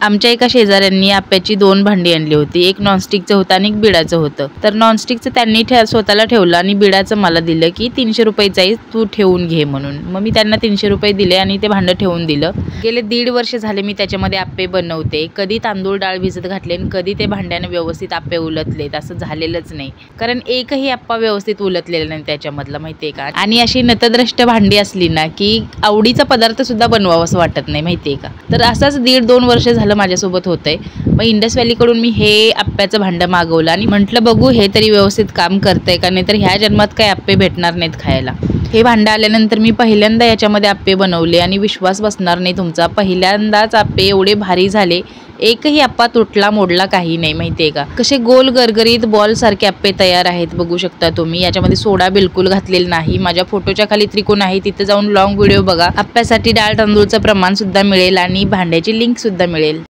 आमच्या एका शेजाऱ्यांनी आप्याची 2 भांडी आणली होती, एक नॉनस्टिकचं होतं आणि एक बिडाचं होतं। तर नॉनस्टिकचं त्यांनी स्वतःला ठेवलं आणि बिडाचं मला दिलं की 300 रुपयाचं आहे, तू ठेवून घे म्हणून। मग मी त्यांना 300 रुपये दिले आणि ते भांडं ठेवून दिलं। गेले 1.5 वर्ष झाले मी त्याच्यामध्ये आप्पे बनवते। कधी तांदूळ डाळ भिजत घातले आणि कधी ते भांड्याने व्यवस्थित आप्पे उलटलेत असं झालेलंच नाही, कारण एकही आप्पा व्यवस्थित उलटलेला नाही त्याच्यामधला, माहितीये का। आणि अशी नतद्रष्ट भांडी असली ना की आवडीचा पदार्थ सुद्धा बनवावंसं वाटत नाही, माहितीये का। तर असाच 1.5-2 वर्ष झालं माझ्यासोबत होतंय। मग इंडस व्हॅलीकडून मी हे आप्प्याचं भांडं मागवलं आणि म्हटलं बघू हे तरी व्यवस्थित काम करतंय का, नाही तर ह्या जन्मात काही आप्पे भेटणार नाहीत खायला। हे भांडं आल्यानंतर मी पहिल्यांदा याच्यामध्ये आप्पे बनवले आणि विश्वास बसणार नाही तुमचा, पहिल्यांदाच आप्पे एवढे भारी झाले, एकही आप्पा तुटला मोडला काही नाही, माहितीये का। कसे गोल गरगरीत बॉल सारखे आप्पे तयार आहेत, बघू शकता तुम्ही। याच्यामध्ये सोडा बिलकुल घातलेला नाही। माझ्या फोटोच्या खाली त्रिकोण आहे, तिथे जाऊन लॉंग व्हिडिओ बघा। आप्प्यासाठी डाळ तांदूळचं प्रमाण सुद्धा मिळेल आणि भांड्याची लिंक सुद्धा मिळेल।